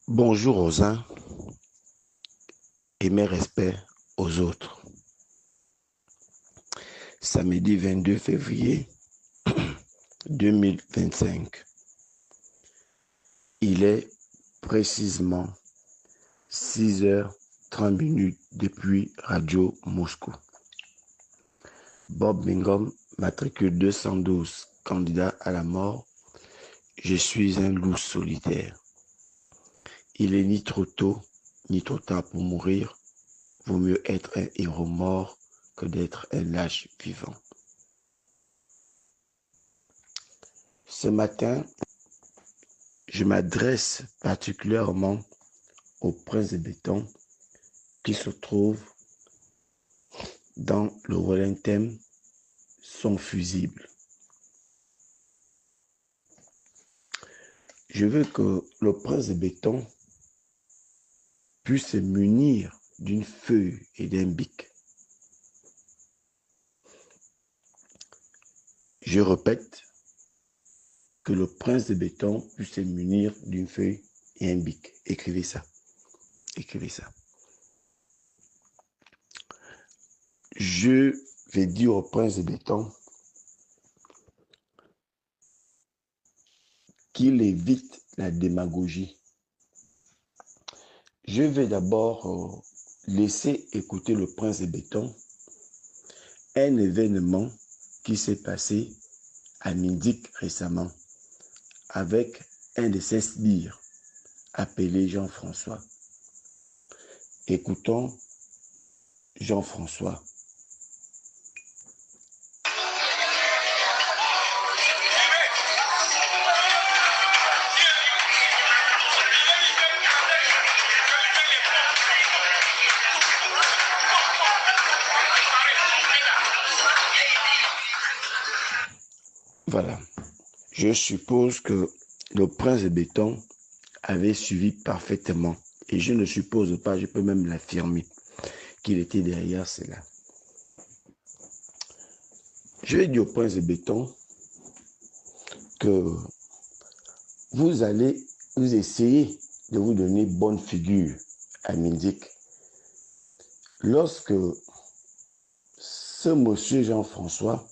Bonjour aux uns et mes respects aux autres. Samedi 22 février 2025. Il est précisément 6h30 depuis Radio Moscou. Bob Bingham, matricule 212, candidat à la mort. Je suis un loup solitaire. Il est ni trop tôt, ni trop tard pour mourir. Vaut mieux être un héros mort que d'être un lâche vivant. Ce matin, je m'adresse particulièrement aux princes de béton qui se trouvent dans le Wellington sont fusibles. Je veux que le prince de béton puisse se munir d'une feuille et d'un bic. Je répète, que le prince de béton puisse se munir d'une feuille et un bic. Écrivez ça. Écrivez ça. Je vais dire au prince de béton qu'il évite la démagogie. Je vais d'abord laisser écouter le prince de béton un événement qui s'est passé à Mindic récemment avec un de ses sbires appelé Jean-François. Écoutons Jean-François. Voilà. Je suppose que le prince de béton avait suivi parfaitement, et je ne suppose pas, je peux même l'affirmer, qu'il était derrière cela. Je vais dire au prince de béton que vous essayez de vous donner bonne figure à Mindic lorsque ce monsieur Jean-François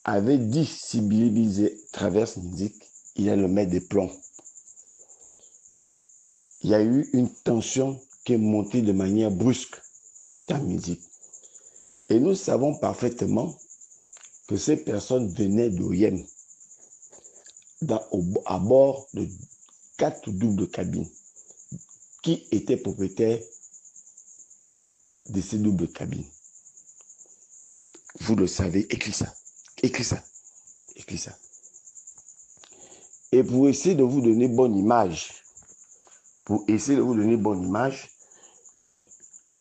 avait dit si Billy traverse Mindic, il allait le mettre des plombs. Il y a eu une tension qui est montée de manière brusque dans Mindic. Et nous savons parfaitement que ces personnes venaient d'Oyem à bord de 4 doubles cabines. Qui était propriétaire de ces doubles cabines? Vous le savez, écris ça. Écris ça. Écris ça. Et pour essayer de vous donner bonne image,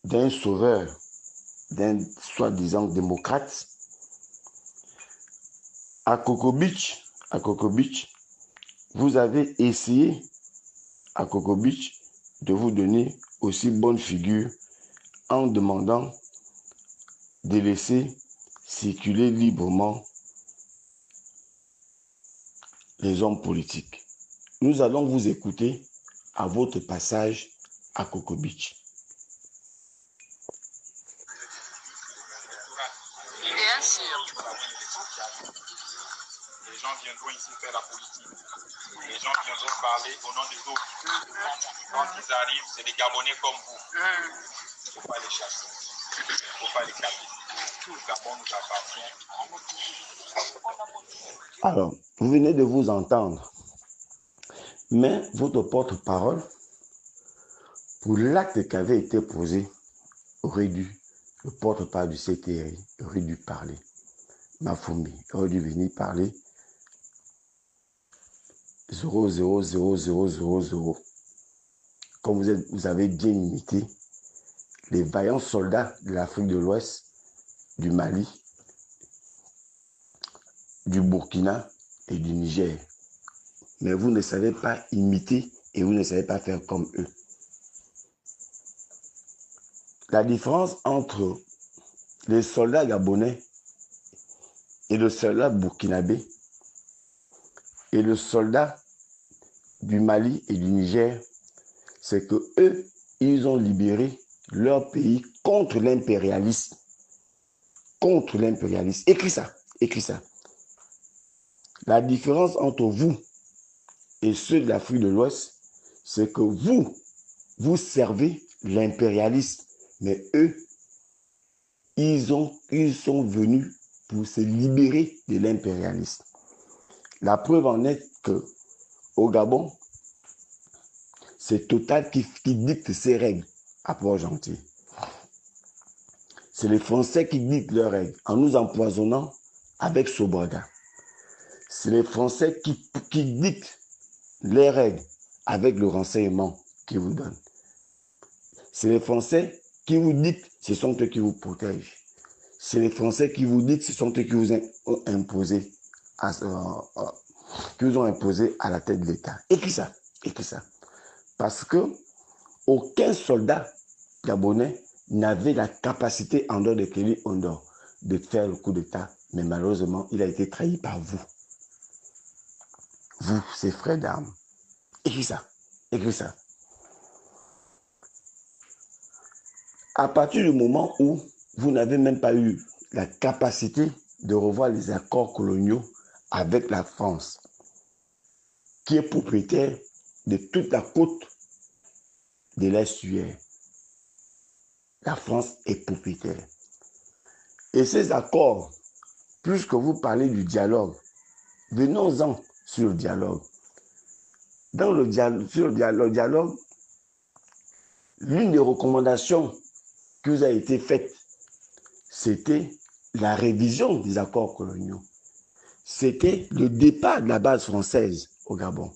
d'un sauveur, d'un soi-disant démocrate, à Coco Beach, vous avez essayé à Coco Beach de vous donner aussi bonne figure en demandant de laisser circuler librement les hommes politiques. Nous allons vous écouter à votre passage à Coco Beach. Bien sûr. Les gens viendront ici faire la politique. Les gens viendront parler au nom des autres. Quand ils arrivent, c'est des Gabonais comme vous. Il ne faut pas les chasser. Il ne faut pas les capter. Tout le Gabon nous appartient. Alors, vous venez de vous entendre. Mais votre porte-parole, pour l'acte qui avait été posé, le porte-parole du CTRI aurait dû parler. Mafumbi aurait dû venir parler 0,00000. Comme vous avez bien imité les vaillants soldats de l'Afrique de l'Ouest, du Mali, du Burkina et du Niger. Mais vous ne savez pas imiter et vous ne savez pas faire comme eux. La différence entre les soldats gabonais et le soldat burkinabé et le soldat du Mali et du Niger, c'est que eux, ils ont libéré leur pays contre l'impérialisme. Contre l'impérialisme. Écris ça, écris ça. La différence entre vous et ceux de l'Afrique de l'Ouest, c'est que vous servez l'impérialisme, mais eux, ils sont venus pour se libérer de l'impérialisme. La preuve en est que au Gabon, c'est Total qui dicte ses règles à Port-Gentil. C'est les Français qui dictent leurs règles en nous empoisonnant avec Sobrada. C'est les Français qui dictent les règles avec le renseignement qu'ils vous donnent. C'est les Français qui vous dictent, ce sont eux qui vous protègent. C'est les Français qui vous dictent, ce sont eux qui vous ont imposé à la tête de l'État. Écris ça, écris ça. Parce que aucun soldat gabonais n'avait la capacité, en dehors de Kelly Ondor, de faire le coup d'État. Mais malheureusement, il a été trahi par vous. Vous, ses frères d'armes. Écris ça, écris ça. À partir du moment où vous n'avez même pas eu la capacité de revoir les accords coloniaux avec la France, qui est propriétaire de toute la côte de l'estuaire. La France est propriétaire. Et ces accords, plus que vous parlez du dialogue, venons-en sur le dialogue. Sur le dialogue, l'une des recommandations qui vous a été faite, c'était la révision des accords coloniaux. C'était le départ de la base française au Gabon.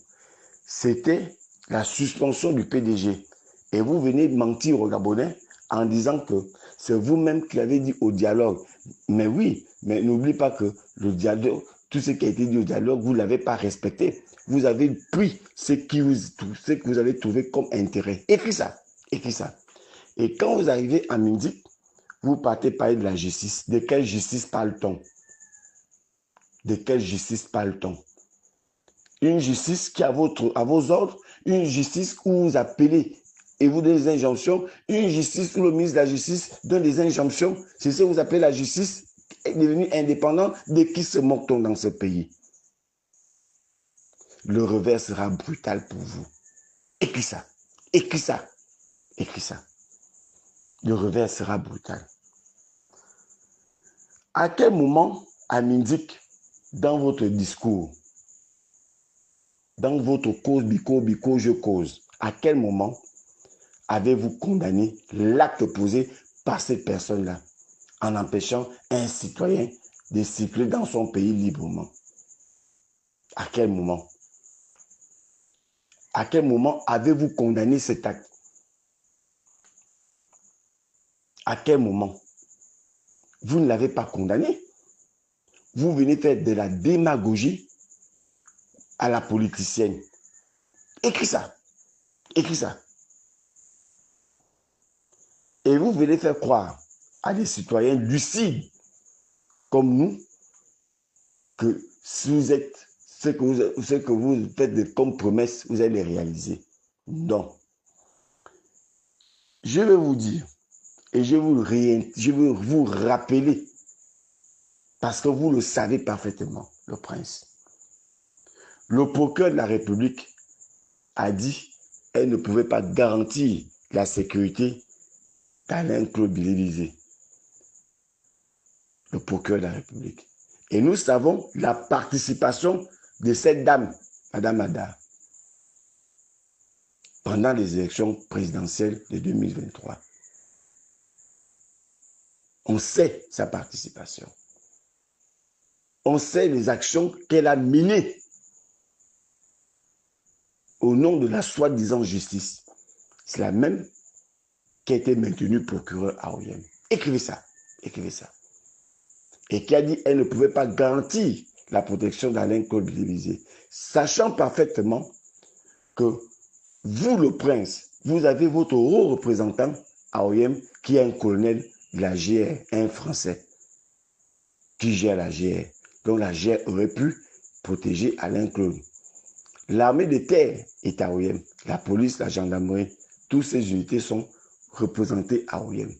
C'était la suspension du PDG. Et vous venez de mentir aux Gabonais en disant que c'est vous-même qui avez dit au dialogue. Mais oui, mais n'oublie pas que le dialogue, tout ce qui a été dit au dialogue, vous ne l'avez pas respecté. Vous avez pris ce que vous avez trouvé comme intérêt. Écris ça, écris ça. Et quand vous arrivez à Mindik, vous partez parler de la justice. De quelle justice parle-t-on? De quelle justice parle-t-on? Une justice qui est à vos ordres, une justice où vous appelez et vous donnez des injonctions, une justice où le ministre de la Justice donne des injonctions. C'est ce que vous appelez la justice est devenue indépendante. De qui se moque-t-on dans ce pays? Le revers sera brutal pour vous. Écris ça, écris ça, écris ça. Le revers sera brutal. À quel moment, à Mindik, dans votre discours, dans votre cause, bico, je cause, à quel moment avez-vous condamné l'acte posé par cette personne-là en empêchant un citoyen de circuler dans son pays librement? À quel moment? À quel moment avez-vous condamné cet acte? À quel moment? Vous ne l'avez pas condamné. Vous venez faire de la démagogie à la politicienne. Écris ça. Écris ça. Et vous venez faire croire à des citoyens lucides comme nous que si vous êtes ce que vous faites comme promesse, vous allez les réaliser. Non. Je vais vous dire et je veux vous rappeler, parce que vous le savez parfaitement, le prince. Le procureur de la République a dit qu'elle ne pouvait pas garantir la sécurité d'Alain-Claude Billy-Visé, le procureur de la République. Et nous savons la participation de cette dame, Madame Ada, pendant les élections présidentielles de 2023. On sait sa participation. On sait les actions qu'elle a menées au nom de la soi-disant justice. C'est la même qui a été maintenue procureur à Oyem. Écrivez ça, écrivez ça. Et qui a dit qu'elle ne pouvait pas garantir la protection d'Alain-Claude Billy-Visé, sachant parfaitement que vous, le prince, vous avez votre haut représentant à Oyem qui est un colonel de la GR, un Français qui gère la GR. Donc la GR aurait pu protéger Alain-Claude. L'armée de terre est à Oyem. La police, la gendarmerie, toutes ces unités sont représentées à Oyem.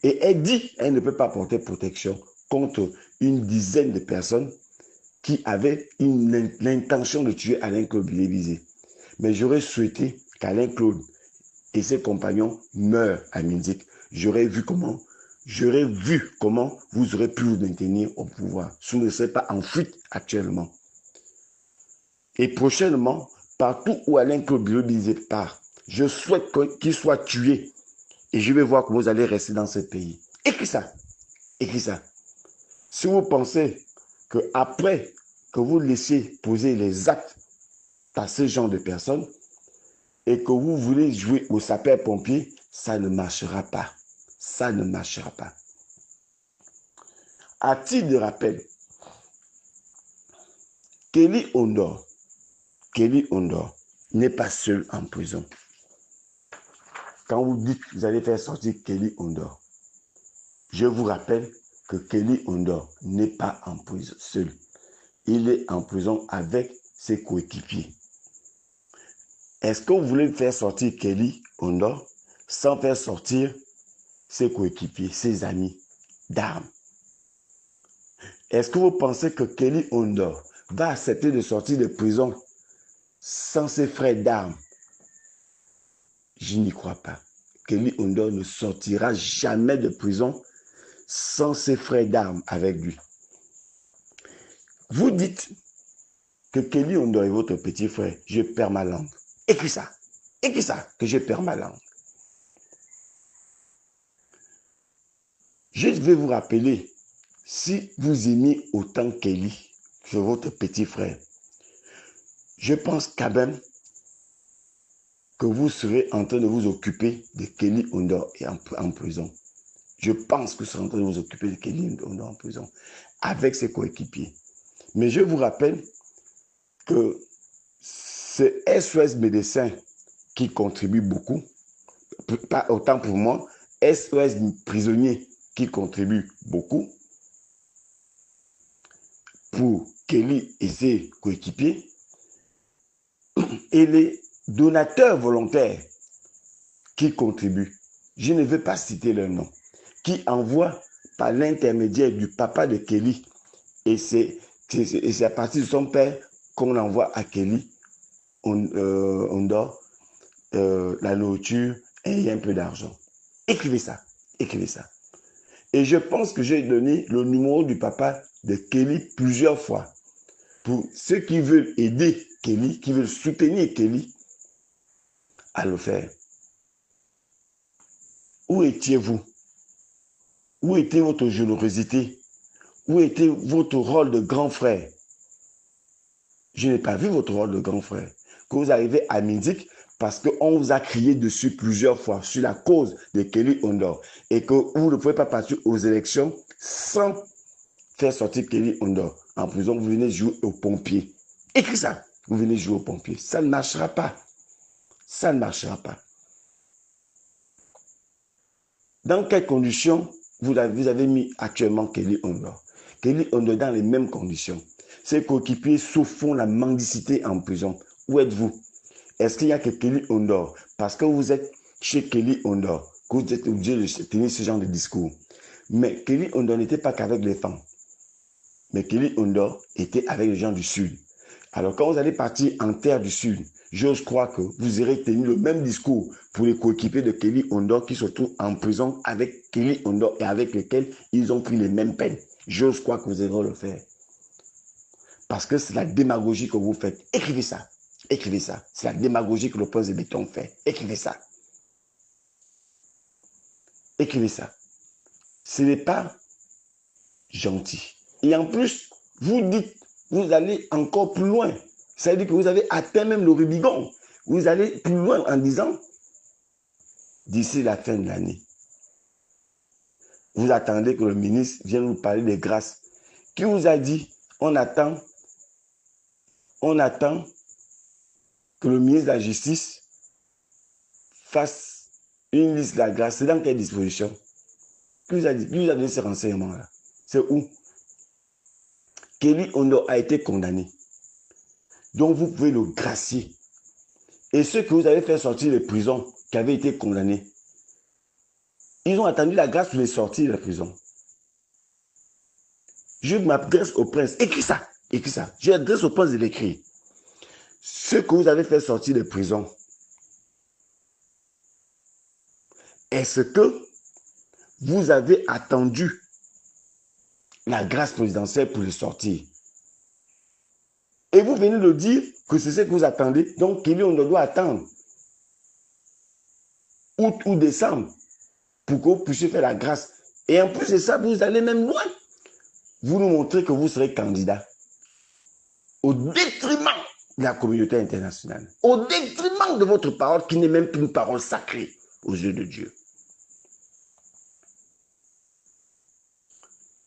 Et elle dit qu'elle ne peut pas porter protection contre une dizaine de personnes qui avaient l'intention de tuer Alain-Claude Bilé-Bizé. Mais j'aurais souhaité qu'Alain-Claude et ses compagnons meurent à Minzik. J'aurais vu comment vous aurez pu vous maintenir au pouvoir. Si vous ne serez pas en fuite actuellement. Et prochainement, partout où Alain-Claude Bilé-Bizé part, je souhaite qu'il soit tué. Et je vais voir comment vous allez rester dans ce pays. Écris ça. Écris ça. Si vous pensez qu'après que vous laissiez poser les actes à ce genre de personnes et que vous voulez jouer au sapeur-pompier, ça ne marchera pas. Ça ne marchera pas. À titre de rappel, Kelly Ondor n'est pas seul en prison. Quand vous dites que vous allez faire sortir Kelly Ondor, je vous rappelle que Kelly Ondor n'est pas en prison seul. Il est en prison avec ses coéquipiers. Est-ce que vous voulez faire sortir Kelly Ondor sans faire sortir ses coéquipiers, ses amis d'armes? Est-ce que vous pensez que Kelly Ondor va accepter de sortir de prison sans ses frères d'armes? Je n'y crois pas. Kelly Ondor ne sortira jamais de prison sans ses frères d'armes avec lui. Vous dites que Kelly Ondor est votre petit frère. Je perds ma langue. Écris ça. Écris ça, que je perds ma langue. Je vais vous rappeler, si vous aimez autant Kelly que votre petit frère, je pense quand même que vous serez en train de vous occuper de Kelly Ondor en prison. Je pense que vous serez en train de vous occuper de Kelly Ondor en prison avec ses coéquipiers. Mais je vous rappelle que c'est SOS Médecins qui contribue beaucoup, pas autant pour moi, SOS Prisonniers qui contribue beaucoup pour Kelly et ses coéquipiers, et les donateurs volontaires qui contribuent, je ne vais pas citer leur nom, qui envoient par l'intermédiaire du papa de Kelly, et c'est à partir de son père qu'on envoie à Kelly Ondor la nourriture et un peu d'argent. Écrivez ça, écrivez ça. Et je pense que j'ai donné le numéro du papa de Kelly plusieurs fois pour ceux qui veulent aider Kelly, qui veulent soutenir Kelly, à le faire. Où étiez-vous? Où était votre générosité? Où était votre rôle de grand frère? Je n'ai pas vu votre rôle de grand frère. Que vous arrivez à Minzik parce qu'on vous a crié dessus plusieurs fois sur la cause de Kelly Ondor et que vous ne pouvez pas partir aux élections sans faire sortir Kelly Ondor en prison. Vous venez jouer aux pompiers. Écris ça. Vous venez jouer aux pompiers. Ça ne marchera pas. Ça ne marchera pas. Dans quelles conditions vous avez mis actuellement Kelly Ondor? Kelly Ondor dans les mêmes conditions. Ses coéquipiers souffrent la mendicité en prison. Où êtes-vous? Est-ce qu'il y a que Kelly Ondor? Parce que vous êtes chez Kelly Ondor, que vous êtes obligé de tenir ce genre de discours. Mais Kelly Ondor n'était pas qu'avec les femmes. Mais Kelly Ondor était avec les gens du Sud. Alors quand vous allez partir en terre du Sud, j'ose croire que vous aurez tenu le même discours pour les coéquipiers de Kelly Ondor qui se trouvent en prison avec Kelly Ondor et avec lesquels ils ont pris les mêmes peines. J'ose croire que vous allez le faire. Parce que c'est la démagogie que vous faites. Écrivez ça. Écrivez ça. C'est la démagogie que le prince de béton fait. Écrivez ça. Écrivez ça. Ce n'est pas gentil. Et en plus, vous dites, vous allez encore plus loin. Ça veut dire que vous avez atteint même le Rubicon. Vous allez plus loin en disant, d'ici la fin de l'année, vous attendez que le ministre vienne vous parler des grâces. Qui vous a dit, on attend que le ministre de la Justice fasse une liste de la grâce. C'est dans quelle disposition? Qui vous a dit? Qui vous a donné ces renseignements-là? C'est où? Kelly Ondor a été condamné. Donc vous pouvez le gracier. Et ceux que vous avez fait sortir des prisons, qui avaient été condamnés, ils ont attendu la grâce pour les sortir de la prison. Je m'adresse au prince. Écris ça. Écris ça. Je m'adresse au prince de l'écrire. Ceux que vous avez fait sortir de prison, est-ce que vous avez attendu la grâce présidentielle pour les sortir? Et vous venez de dire que c'est ce que vous attendez. Donc, on doit attendre août ou décembre pour que vous puissiez faire la grâce. Et en plus de ça, vous allez même loin. Vous nous montrez que vous serez candidat au détriment de la communauté internationale, au détriment de votre parole qui n'est même plus une parole sacrée aux yeux de Dieu.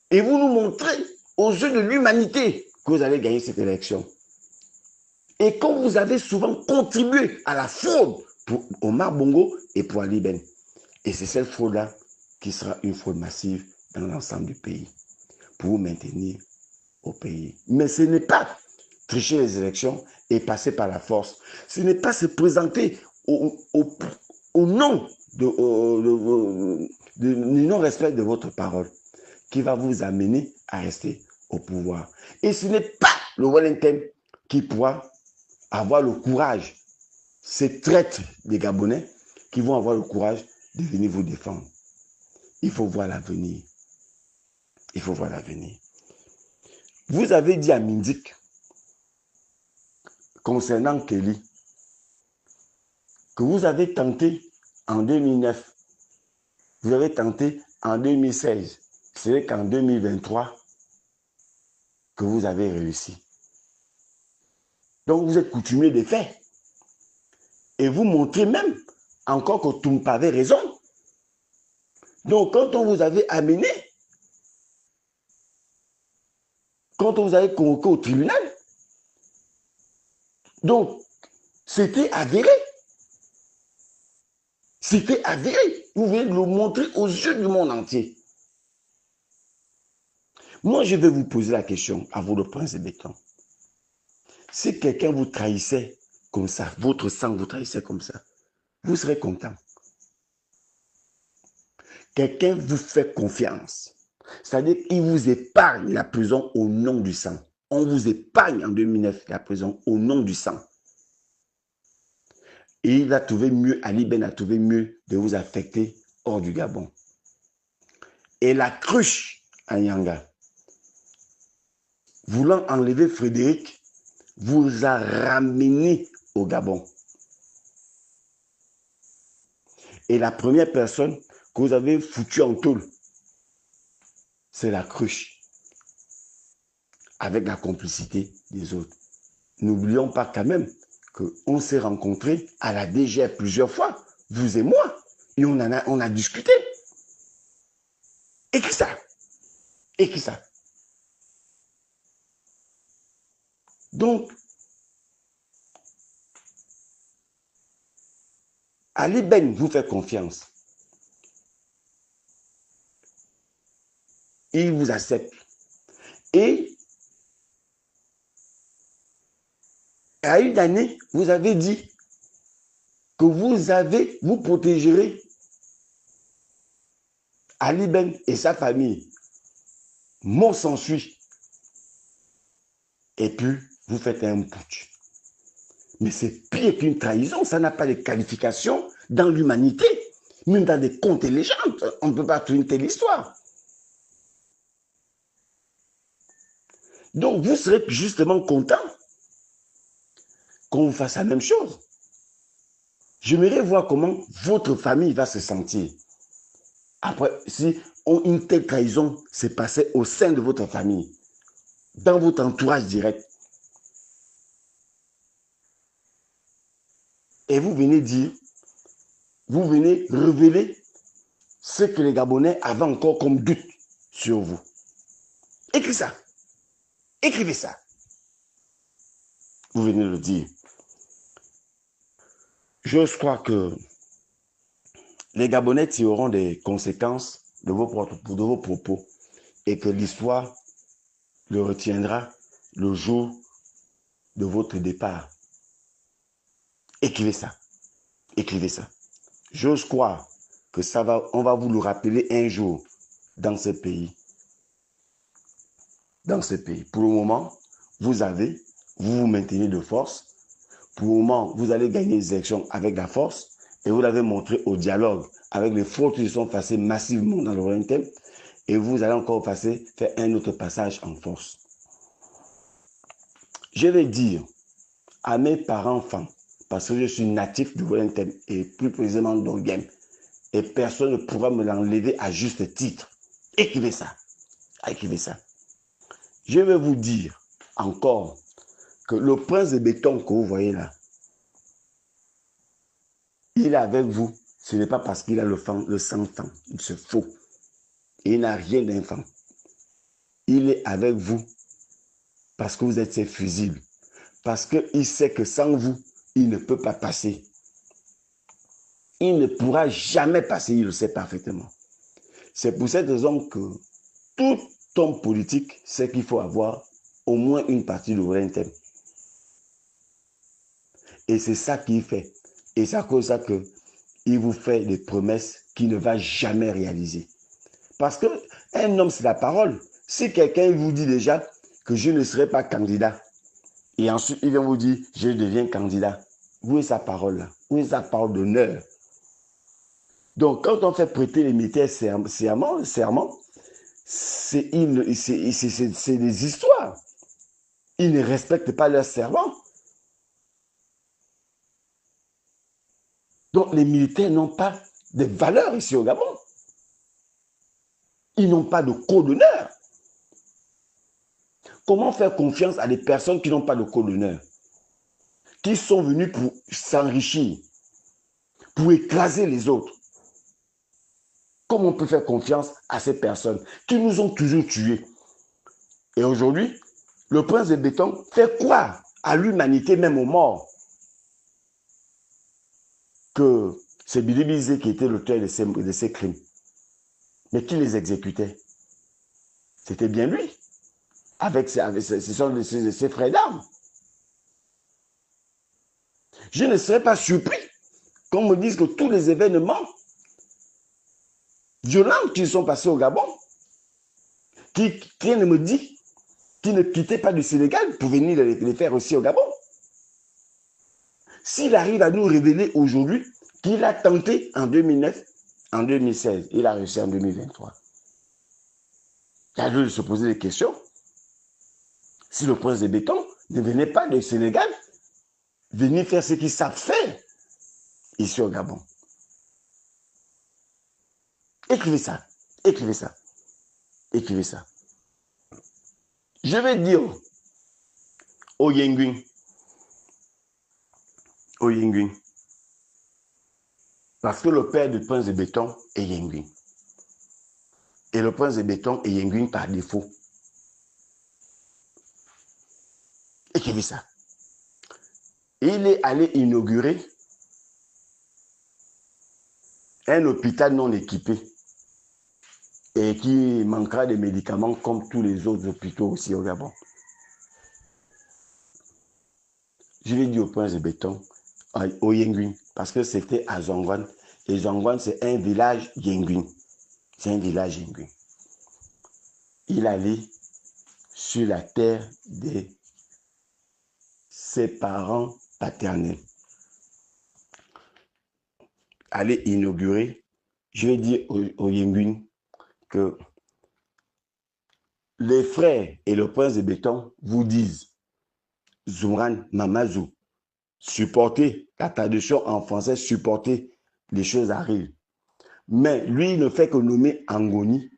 Et vous nous montrez aux yeux de l'humanité que vous allez gagner cette élection. Et quand vous avez souvent contribué à la fraude pour Omar Bongo et pour Ali Ben. Et c'est cette fraude-là qui sera une fraude massive dans l'ensemble du pays pour vous maintenir au pays. Mais ce n'est pas tricher les élections et passer par la force. Ce n'est pas se présenter au nom du non-respect de votre parole qui va vous amener à rester au pouvoir. Et ce n'est pas le Wellington qui pourra avoir le courage, ces traîtres des Gabonais qui vont avoir le courage de venir vous défendre. Il faut voir l'avenir. Il faut voir l'avenir. Vous avez dit à Mindik, concernant Kelly, que vous avez tenté en 2009, vous avez tenté en 2016, c'est qu'en 2023 que vous avez réussi. Donc vous êtes coutumier des faits. Et vous montrez même encore que Toumpa avait raison. Donc quand on vous avait amené, quand on vous avait convoqué au tribunal, donc c'était avéré. C'était avéré. Vous venez de le montrer aux yeux du monde entier. Moi, je vais vous poser la question à vous, le prince de béton. Si quelqu'un vous trahissait comme ça, votre sang vous trahissait comme ça, vous serez content. Quelqu'un vous fait confiance. C'est-à-dire qu'il vous épargne la prison au nom du sang. On vous épargne en 2009 la prison au nom du sang. Et il a trouvé mieux, Ali Ben a trouvé mieux de vous affecter hors du Gabon. Et la cruche à Nyanga, voulant enlever Frédéric, vous a ramené au Gabon. Et la première personne que vous avez foutue en tôle, c'est la cruche, avec la complicité des autres. N'oublions pas quand même qu'on s'est rencontrés à la DGF plusieurs fois, vous et moi, et on a discuté. Et qui ça? Et qui ça? Donc, Ali Ben vous fait confiance. Il vous accepte. Et à une année, vous avez dit que vous protégerez Ali Ben et sa famille. Mort s'ensuit. Et puis, vous faites un putsch. Mais c'est pire qu'une trahison. Ça n'a pas de qualification dans l'humanité. Même dans des contes et légendes, on ne peut pas trouver une telle histoire. Donc, vous serez justement content qu'on vous fasse la même chose. J'aimerais voir comment votre famille va se sentir. Après, si une telle trahison s'est passée au sein de votre famille, dans votre entourage direct, et vous venez dire, vous venez révéler ce que les Gabonais avaient encore comme doute sur vous. Écrivez ça. Écrivez ça. Vous venez le dire. J'ose croire que les Gabonais tireront des conséquences de vos propos et que l'histoire le retiendra le jour de votre départ. Écrivez ça. Écrivez ça. J'ose croire que on va vous le rappeler un jour dans ce pays. Dans ce pays. Pour le moment, vous vous maintenez de force. Pour le moment, vous allez gagner les élections avec la force et vous l'avez montré au dialogue avec les fautes qui sont passées massivement dans l'Oriental et vous allez encore faire un autre passage en force. Je vais dire à mes parents-enfants, parce que je suis natif de l'Oriental et plus précisément d'Ogem, et personne ne pourra me l'enlever à juste titre. Écrivez ça. Écrivez ça. Je vais vous dire encore que le prince de béton que vous voyez là, il est avec vous. Ce n'est pas parce qu'il a le sang fan. Il se faut. Il n'a rien d'infant. Il est avec vous parce que vous êtes ses fusibles. Parce qu'il sait que sans vous, il ne peut pas passer. Il ne pourra jamais passer, il le sait parfaitement. C'est pour cette raison que tout homme politique sait qu'il faut avoir au moins une partie de l'Oriental. Et c'est ça qu'il fait. Et c'est à cause de ça qu'il vous fait des promesses qu'il ne va jamais réaliser. Parce qu'un homme, c'est la parole. Si quelqu'un vous dit déjà que je ne serai pas candidat, et ensuite il vient vous dire je deviens candidat, où est sa parole là? Où est sa parole d'honneur? Donc quand on fait prêter les militaires serment, c'est des histoires. Ils ne respectent pas leur serment. Donc les militaires n'ont pas de valeur ici au Gabon. Ils n'ont pas de code d'honneur. Comment faire confiance à des personnes qui n'ont pas de code d'honneur, qui sont venus pour s'enrichir, pour écraser les autres? Comment on peut faire confiance à ces personnes qui nous ont toujours tués? Et aujourd'hui, le prince de béton fait croire à l'humanité, même aux morts, que c'est Billy Bizet qui était l'auteur de ces crimes. Mais qui les exécutait? C'était bien lui, avec ses frères d'armes. Je ne serais pas surpris qu'on me dise que tous les événements violents qui sont passés au Gabon, qui ne me dit qu'il ne quittait pas du Sénégal pour venir les faire aussi au Gabon. S'il arrive à nous révéler aujourd'hui qu'il a tenté en 2009, en 2016, il a réussi en 2023. Il a dû se poser des questions. Si le prince de béton ne venait pas du Sénégal, venir faire ce qu'ils savent faire ici au Gabon. Écrivez ça, écrivez ça, écrivez ça. Je vais dire au Yenguin, parce que le père du prince de béton est Yenguin. Et le prince de béton est Yenguin par défaut. Écrivez ça. Il est allé inaugurer un hôpital non équipé et qui manquera de médicaments comme tous les autres hôpitaux aussi au Gabon. Je l'ai dit au prince de béton, au Yenguin, parce que c'était à Zongwan. Et Zongwan, c'est un village Yenguin. C'est un village Yenguin. Il allait sur la terre de ses parents paternels. Aller inaugurer, je vais dire au Yenguin que les frères et le prince de béton vous disent Zumran Mamazou, supporter la traduction en français, supporter les choses arrivent. Mais lui, il ne fait que nommer Angoni.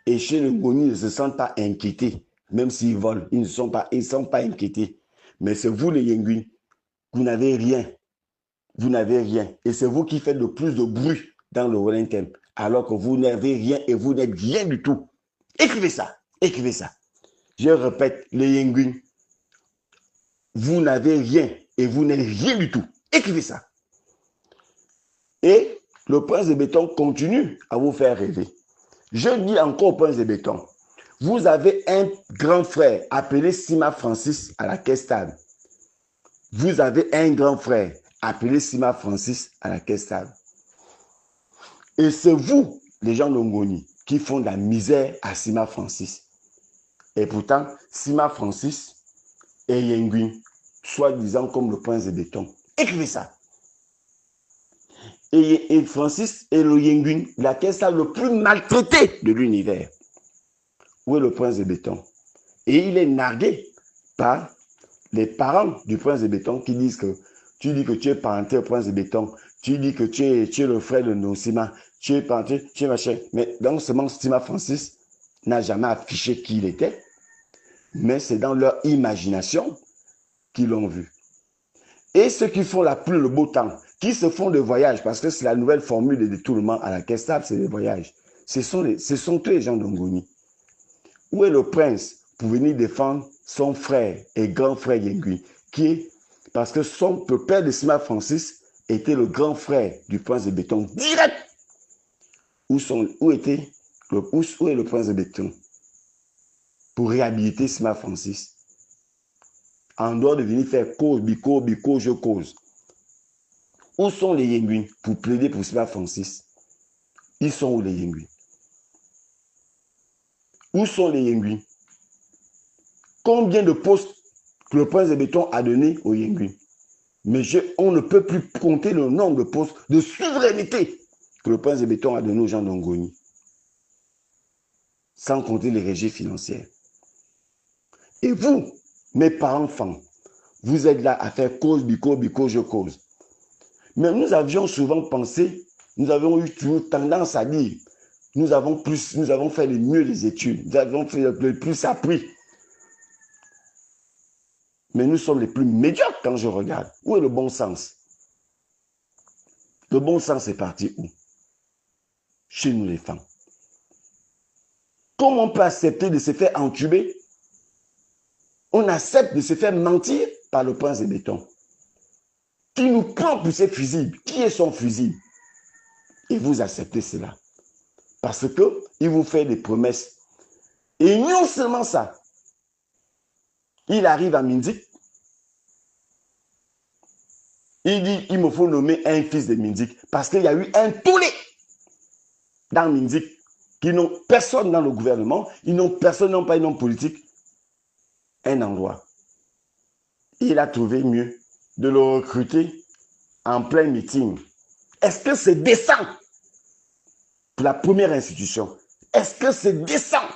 Et chez les Ngoni, ils ne se sentent pas inquiétés. Même s'ils volent, ils ne sont pas inquiétés. Mais c'est vous les Yenguin, vous n'avez rien. Vous n'avez rien. Et c'est vous qui faites le plus de bruit dans le Wellington. Alors que vous n'avez rien et vous n'êtes rien du tout. Écrivez ça. Écrivez ça. Je répète, les Yenguin, vous n'avez rien et vous n'êtes rien du tout. Écrivez ça. Et le prince de béton continue à vous faire rêver. Je dis encore au prince de béton, vous avez un grand frère appelé Sima Francis à la caisse stable. vous avez un grand frère appelé Sima Francis à la caisse stable. Et c'est vous, les gens d'Ongoni, qui font de la misère à Sima Francis. Et pourtant, Sima Francis et Yenguin, soi-disant comme le prince de béton. Écrivez ça. Et Francis est le Yenguin, la caisse stable le plus maltraité de l'univers. Où est le prince de béton? Et il est nargué par les parents du prince de béton qui disent que tu dis que tu es parenté au prince de béton, tu dis que tu es le frère de Nosima, tu es parenté, tu es machin. Mais donc seulement Sima Francis n'a jamais affiché qui il était, mais c'est dans leur imagination qu'ils l'ont vu. Et ceux qui font la pluie, le beau temps, qui se font des voyages, parce que c'est la nouvelle formule de détournement à la caisse stable, c'est les voyages. Ce sont eux les gens d'Ongoni. Où est le prince pour venir défendre son frère et grand frère Yengui, qui est, parce que le père de Sima Francis était le grand frère du prince de béton direct. Où est le prince de béton pour réhabiliter Sima Francis? En dehors de venir faire cause, bico, je cause. Où sont les Yengui pour plaider pour Sima Francis? Ils sont où les Yengui? Où sont les Yengui? Combien de postes que le prince de béton a donné aux Yengui? Mais on ne peut plus compter le nombre de postes de souveraineté que le prince de béton a donné aux gens d'Ongoni. Sans compter les régies financières. Et vous, mes parents-enfants, vous êtes là à faire cause, bico, je cause. Mais nous avions souvent pensé, nous avons eu toujours tendance à dire, nous avons fait le mieux les études, nous avons fait le plus appris. Mais nous sommes les plus médiocres quand je regarde. Où est le bon sens? Le bon sens est parti où? Chez nous les femmes. Comment on peut accepter de se faire entuber? On accepte de se faire mentir par le prince de béton. Qui nous prend pour ses fusibles? Qui est son fusible? Et vous acceptez cela. Parce qu'il vous fait des promesses. Et non seulement ça. Il arrive à Mindik. Il dit, il me faut nommer un fils de Mindik. Parce qu'il y a eu un tollé dans Mindik. Qui n'ont personne dans le gouvernement. Personne n'ont pas un homme politique. Un endroit. Il a trouvé mieux de le recruter en plein meeting. Est-ce que c'est décent pour la première institution? Est-ce que c'est décent?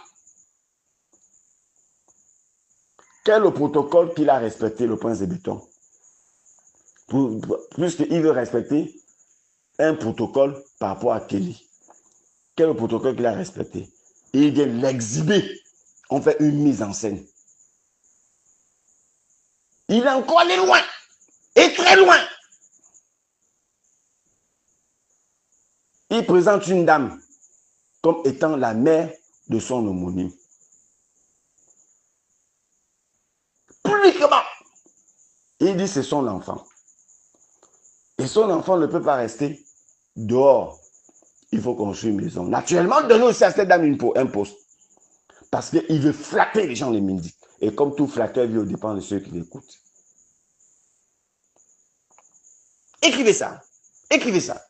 Quel est le protocole qu'il a respecté, le prince de béton? Puisqu'il veut respecter un protocole par rapport à Kelly. Quel est le protocole qu'il a respecté? Et il vient l'exhiber. On fait une mise en scène. Il est encore allé loin. Et très loin. Il présente une dame comme étant la mère de son homonyme. Publiquement. Il dit c'est son enfant. Et son enfant ne peut pas rester dehors. Il faut construire une maison. Naturellement, donner aussi à cette dame un poste. Parce qu'il veut flatter les gens de Mindik. Et comme tout flatteur vit au dépend de ceux qui l'écoutent. Écrivez ça. Écrivez ça.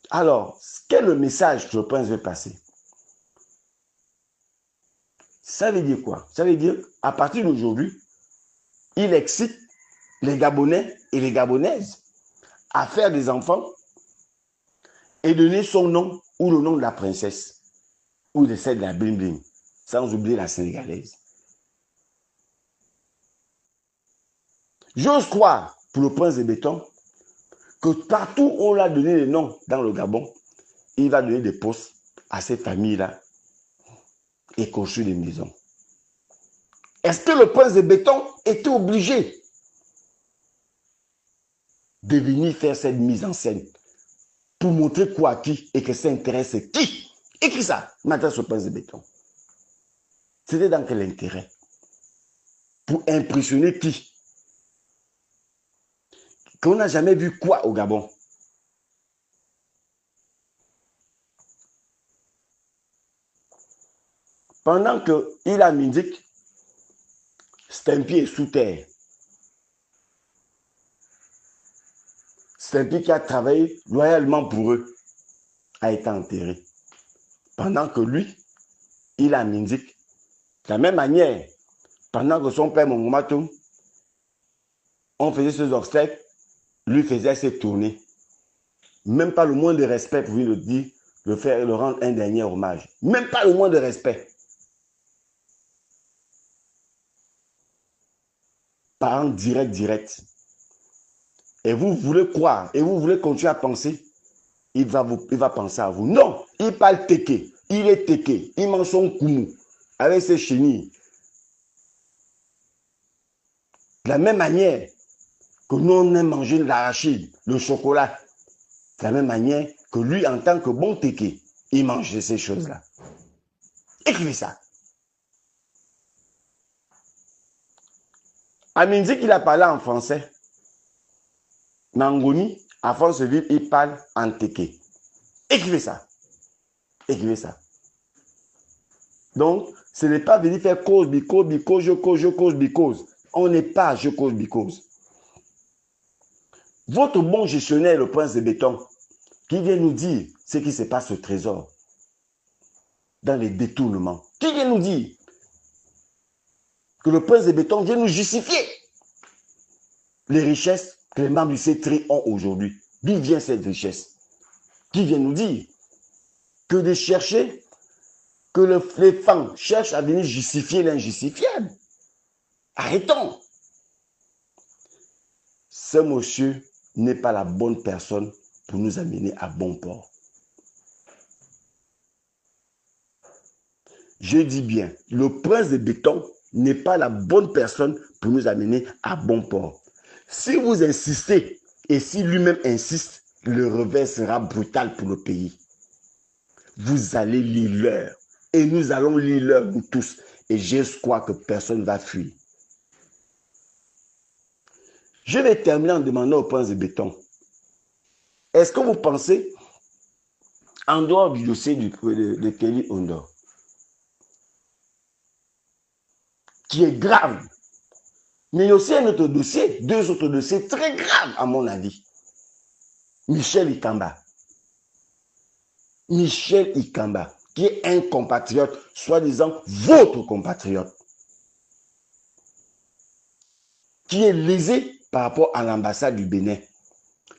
Alors, quel est le message que le prince veut passer? Ça veut dire quoi? Ça veut dire, à partir d'aujourd'hui, il excite les Gabonais et les Gabonaises à faire des enfants et donner son nom ou le nom de la princesse ou de celle de la bling bling, sans oublier la sénégalaise. J'ose croire, pour le prince de béton, que partout où on l'a donné les noms dans le Gabon, il va donner des postes à cette famille-là et construire des maisons. Est-ce que le prince de béton était obligé de venir faire cette mise en scène pour montrer quoi à qui et que ça intéresse qui? Écris ça, m'adresse au prince de béton. C'était dans quel intérêt? Pour impressionner qui? Qu'on n'a jamais vu quoi au Gabon? Pendant qu'il a Mindik, Stimpy est sous terre. Stimpy qui a travaillé loyalement pour eux a été enterré. Pendant que lui, il a Minzik. De la même manière, pendant que son père Mongomatum, on faisait ses obstacles, lui faisait ses tournées. Même pas le moins de respect pour lui le dire, le rendre un dernier hommage. Même pas le moins de respect. Parent direct. Et vous voulez croire, et vous voulez continuer à penser, il va penser à vous. Non, il parle teke, il est teke, il mange son koumou avec ses chenilles. De la même manière que nous on aime manger l'arachide, le chocolat, de la même manière que lui, en tant que bon teke, il mange ces choses-là. Écrivez ça. Aminzi qu'il a parlé en français. Nangoni, à force de vivre, il parle en teke. Écrivez ça. Écrivez ça. Donc, ce n'est pas venir faire cause, because, je cause. On n'est pas je cause, because. Votre bon gestionnaire, le prince de béton, qui vient nous dire ce qui se passe au trésor, dans les détournements, qui vient nous dire que le prince de béton vient nous justifier les richesses que les membres du C3 ont aujourd'hui. D'où vient cette richesse? Qui vient nous dire que de chercher, que les femmes cherchent à venir justifier l'injustifiable. Arrêtons. Ce monsieur n'est pas la bonne personne pour nous amener à bon port. Je dis bien, le prince de béton n'est pas la bonne personne pour nous amener à bon port. Si vous insistez, et si lui-même insiste, le revers sera brutal pour le pays. Vous allez lire l'heure, et nous allons lire l'heure, nous tous, et j'espère que personne ne va fuir. Je vais terminer en demandant au prince de béton, est-ce que vous pensez, en dehors du dossier de Kelly Ondor, qui est grave, mais il y a aussi un autre dossier, deux autres dossiers très graves à mon avis. Michel Ikamba. Michel Ikamba, qui est un compatriote, soi-disant votre compatriote, qui est lésé par rapport à l'ambassade du Bénin.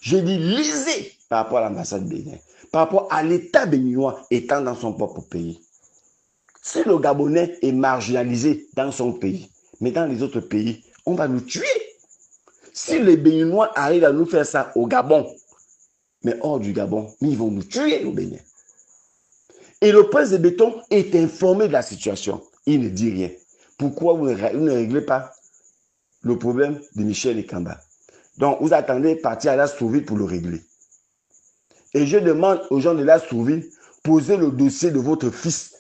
Je dis lésé par rapport à l'ambassade du Bénin, par rapport à l'État béninois étant dans son propre pays. Si le Gabonais est marginalisé dans son pays, mais dans les autres pays, on va nous tuer. Si les Béninois arrivent à nous faire ça au Gabon, mais hors du Gabon, ils vont nous tuer au Bénin. Et le prince de béton est informé de la situation. Il ne dit rien. Pourquoi vous ne réglez pas le problème de Michel Ikamba? Donc, vous attendez partir à la Sourville pour le régler. Et je demande aux gens de la Sourville, posez le dossier de votre fils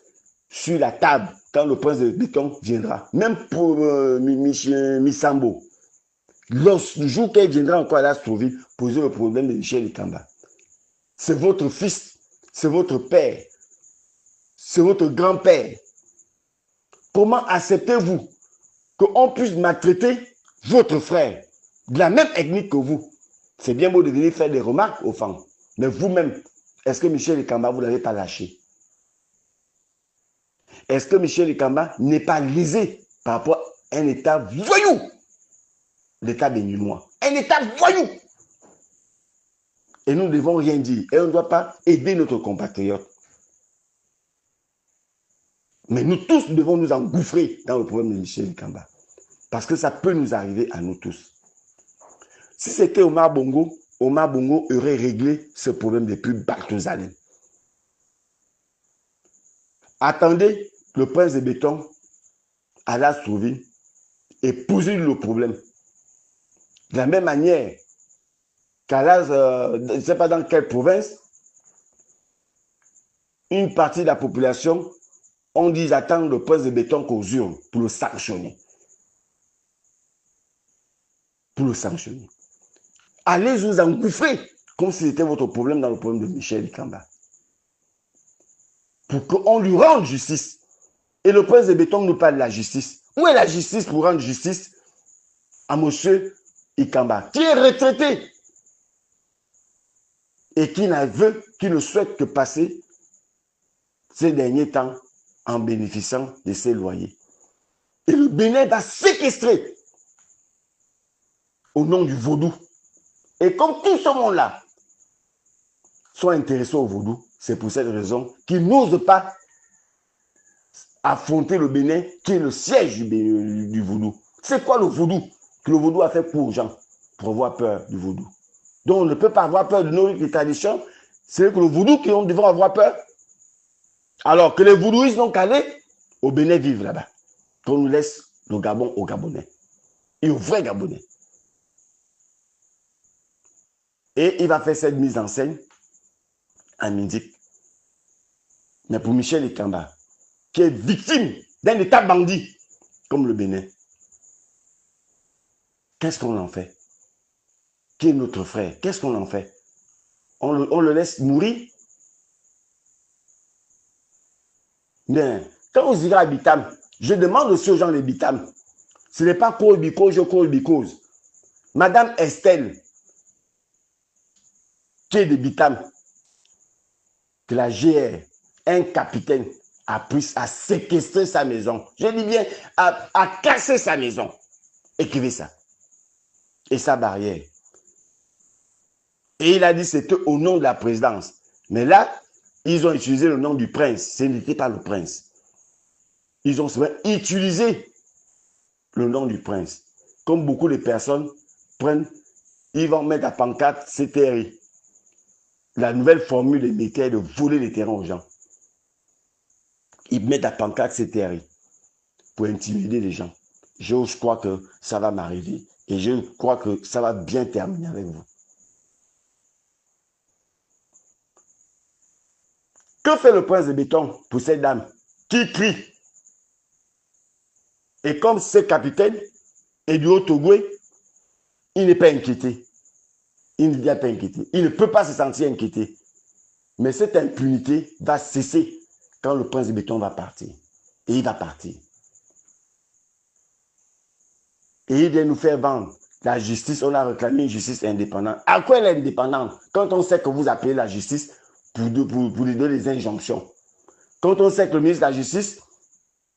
sur la table quand le prince de béton viendra. Même pour Missambo. Le jour qu'il viendra encore à la Sourville, posez le problème de Michel Ikamba. C'est votre fils, c'est votre père, c'est votre grand-père. Comment acceptez-vous qu'on puisse maltraiter votre frère de la même ethnie que vous? C'est bien beau de venir faire des remarques aux femmes, mais vous-même, est-ce que Michel Ikamba, vous ne l'avez pas lâché? Est-ce que Michel Ikamba n'est pas lésé par rapport à un État voyou? L'État béninois. Un État voyou. Et nous ne devons rien dire. Et on ne doit pas aider notre compatriote. Mais nous tous devons nous engouffrer dans le problème de Michel Ikamba. Parce que ça peut nous arriver à nous tous. Si c'était Omar Bongo aurait réglé ce problème depuis Barthouzalem. Attendez le prince de béton à la Sourville et posez le problème. De la même manière qu'à la, je ne sais pas dans quelle province, une partie de la population, on dit attendre le prince de béton qu'aux urnes pour le sanctionner. Pour le sanctionner. Allez vous engouffrer comme si c'était votre problème dans le problème de Michel Ikamba. Pour qu'on lui rende justice. Et le prince de béton nous parle de la justice. Où est la justice pour rendre justice à M. Ikamba, qui est retraité et qui ne souhaite que passer ces derniers temps en bénéficiant de ses loyers. Et le Bénin va séquestrer au nom du vaudou. Et comme tout ce monde-là sont intéressés au vaudou, c'est pour cette raison qu'ils n'osent pas affronter le Bénin, qui est le siège du vaudou. C'est quoi le vaudou? Que le vaudou a fait pour aux gens, pour avoir peur du vaudou. Donc on ne peut pas avoir peur de nos traditions. C'est que le vaudou qui devrait avoir peur. Alors que les vaudouistes n'ont qu'à aller au Bénin vivre là-bas. Qu'on nous laisse le Gabon aux Gabonais. Et aux vrais Gabonais. Et il va faire cette mise en scène à Mindik. Mais pour Michel Ikamba, qui est victime d'un état bandit comme le Bénin, qu'est-ce qu'on en fait? Qui est notre frère? Qu'est-ce qu'on en fait? On le laisse mourir? Mais quand vous irez à Bitam, je demande aussi aux gens de Bitam, ce n'est pas Koibikose. Madame Estelle, qui est de Bitam, que la GR, un capitaine, a pris à séquestrer sa maison. Je dis bien, à casser sa maison. Écrivez ça. Et sa barrière. Et il a dit c'était au nom de la présidence. Mais là, ils ont utilisé le nom du prince. Ce n'était pas le prince. Ils ont utilisé le nom du prince. Comme beaucoup de personnes prennent, ils vont mettre à pancarte CTRI. La nouvelle formule des métiers est de voler les terrains aux gens. Ils mettent à pancarte CTRI pour intimider les gens. Je crois que ça va m'arriver et je crois que ça va bien terminer avec vous. Que fait le prince de béton pour cette dame qui crie? Et comme ce capitaine est du Haut-Togo, il n'est pas inquiété. Il ne vient pas inquiété. Il ne peut pas se sentir inquiété. Mais cette impunité va cesser quand le prince de béton va partir. Et il va partir. Et il vient nous faire vendre la justice. On a réclamé une justice indépendante. À quoi elle est indépendante? Quand on sait que vous appelez la justice pour lui donner des injonctions. Quand on sait que le ministre de la Justice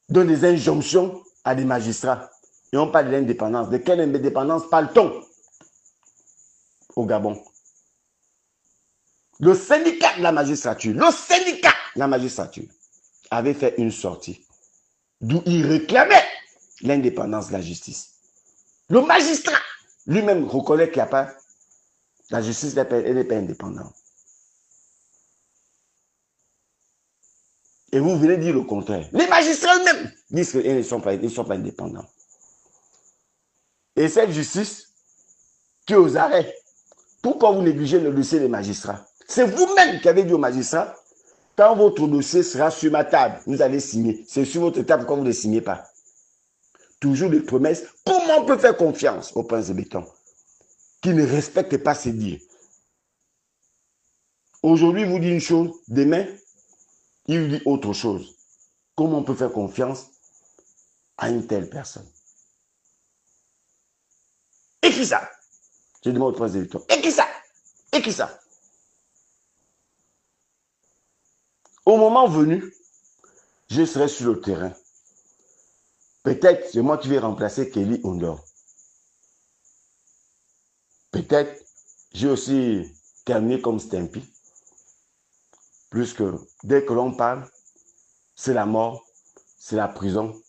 donne des injonctions à des magistrats. Et on parle de l'indépendance. De quelle indépendance parle-t-on au Gabon? Le syndicat de la magistrature, avait fait une sortie d'où il réclamait l'indépendance de la justice. Le magistrat lui-même reconnaît qu'il n'y a pas, la justice n'est pas indépendante. Et vous venez dire le contraire. Les magistrats eux-mêmes disent qu'ils ne sont pas indépendants. Et cette justice qui est aux arrêts, pourquoi vous négligez le dossier des magistrats? C'est vous-même qui avez dit aux magistrats, quand votre dossier sera sur ma table, vous allez signer. C'est sur votre table, pourquoi vous ne signez pas? Toujours des promesses. Comment on peut faire confiance au prince de béton qui ne respecte pas ses dires? Aujourd'hui, vous dit une chose, demain, il vous dit autre chose. Comment on peut faire confiance à une telle personne? Et qui ça? Je demande au prince de béton. Et qui ça? Et qui ça? Au moment venu, je serai sur le terrain. Peut-être c'est moi qui vais remplacer Kelly Ondor. Peut-être j'ai aussi terminé comme Stampy. Plus que dès que l'on parle, c'est la mort, c'est la prison.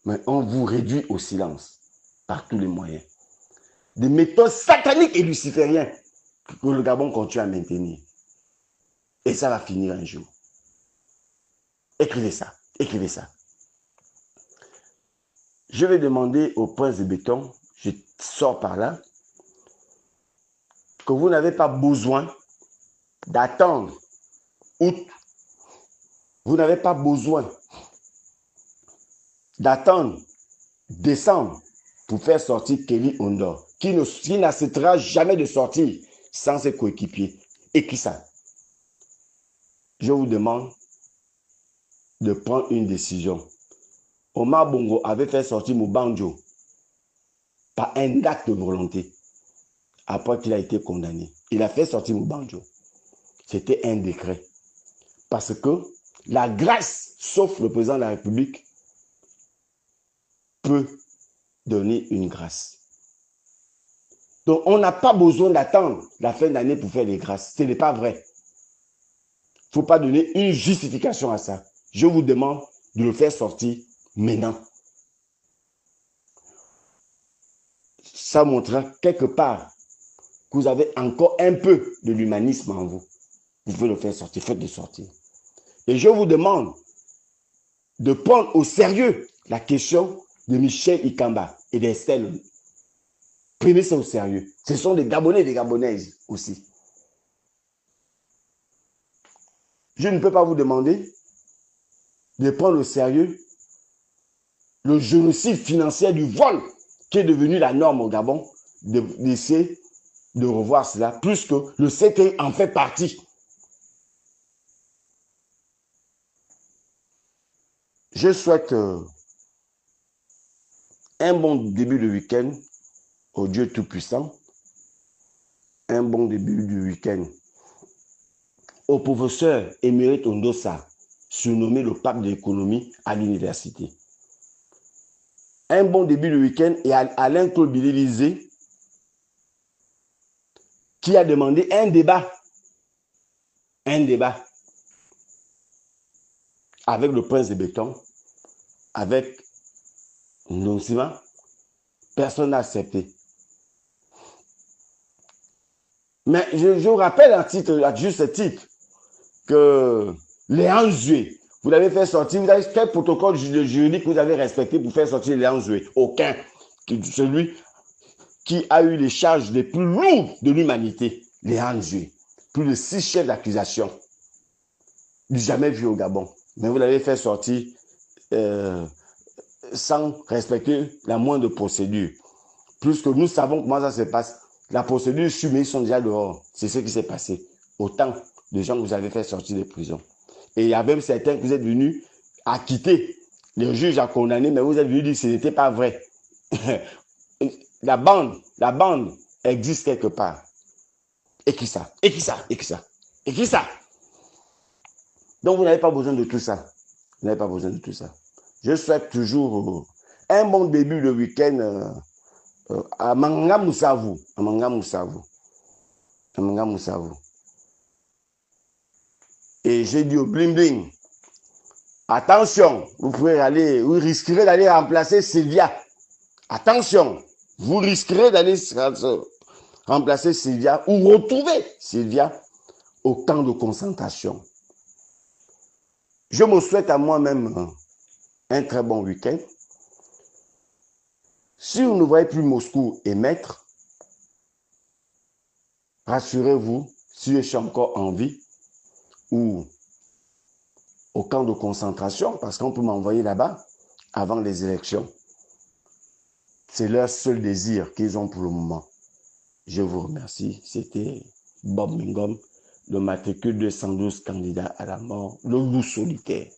Mais on vous réduit au silence par tous les moyens. Des méthodes sataniques et lucifériennes que le Gabon continue à maintenir. Et ça va finir un jour. Écrivez ça, écrivez ça. Je vais demander au prince de béton, je sors par là, que vous n'avez pas besoin d'attendre août. Vous n'avez pas besoin d'attendre décembre pour faire sortir Kelly Ondor, qui n'acceptera jamais de sortir sans ses coéquipiers. Et qui ça? Je vous demande de prendre une décision. Omar Bongo avait fait sortir Mobanjo par un acte de volonté après qu'il a été condamné. Il a fait sortir Mobanjo. C'était un décret. Parce que la grâce, sauf le président de la République, peut donner une grâce. Donc, on n'a pas besoin d'attendre la fin d'année pour faire les grâces. Ce n'est pas vrai. Il ne faut pas donner une justification à ça. Je vous demande de le faire sortir maintenant. Ça montrera quelque part que vous avez encore un peu de l'humanisme en vous. Vous pouvez le faire sortir, faites-le sortir. Et je vous demande de prendre au sérieux la question de Michel Ikamba et d'Estelle. Prenez ça au sérieux. Ce sont des Gabonais et des Gabonaises aussi. Je ne peux pas vous demander de prendre au sérieux le génocide financier du vol qui est devenu la norme au Gabon, d'essayer de revoir cela, plus que le CTI en fait partie. Je souhaite un bon début de week-end au Dieu Tout-Puissant, un bon début du week-end au professeur Émérite Ondossa, surnommé le pape de l'économie à l'université. Un bon début de week-end et à Alain Claude Billy-Lisée, qui a demandé un débat avec le prince de Béton, avec Nonsima. Personne n'a accepté. Mais je rappelle à juste ce titre, que Léon Zué, vous l'avez fait sortir, vous avez quel protocole juridique vous avez respecté pour faire sortir Léon Zué? Aucun. Celui qui a eu les charges les plus lourdes de l'humanité, Léon Zué. Plus de 6 chefs d'accusation. Jamais vu au Gabon. Mais vous l'avez fait sortir sans respecter la moindre procédure. Plus que nous savons comment ça se passe. La procédure suit, mais ils sont déjà dehors. C'est ce qui s'est passé. Autant de gens que vous avez fait sortir des prisons. Et il y a même certains que vous êtes venus acquitter. Le juge a condamné, mais vous êtes venus dire que ce n'était pas vrai. La bande existe quelque part. Et qui ça? Et qui ça? Et qui ça? Et qui ça? Donc vous n'avez pas besoin de tout ça. Vous n'avez pas besoin de tout ça. Je souhaite toujours un bon début de week-end à Manga Moussavu. À Manga Moussavu. À Manga Moussavu. Et j'ai dit au Bling Bling, attention, vous risquerez d'aller remplacer Sylvia. Attention, vous risquerez d'aller remplacer Sylvia ou retrouver Sylvia au camp de concentration. Je me souhaite à moi-même un très bon week-end. Si vous ne voyez plus Moscou émettre, rassurez-vous, si je suis encore en vie, ou au camp de concentration, parce qu'on peut m'envoyer là-bas avant les élections. C'est leur seul désir qu'ils ont pour le moment. Je vous remercie. C'était Bob Mingom, le matricule 212 candidat à la mort, le loup solitaire.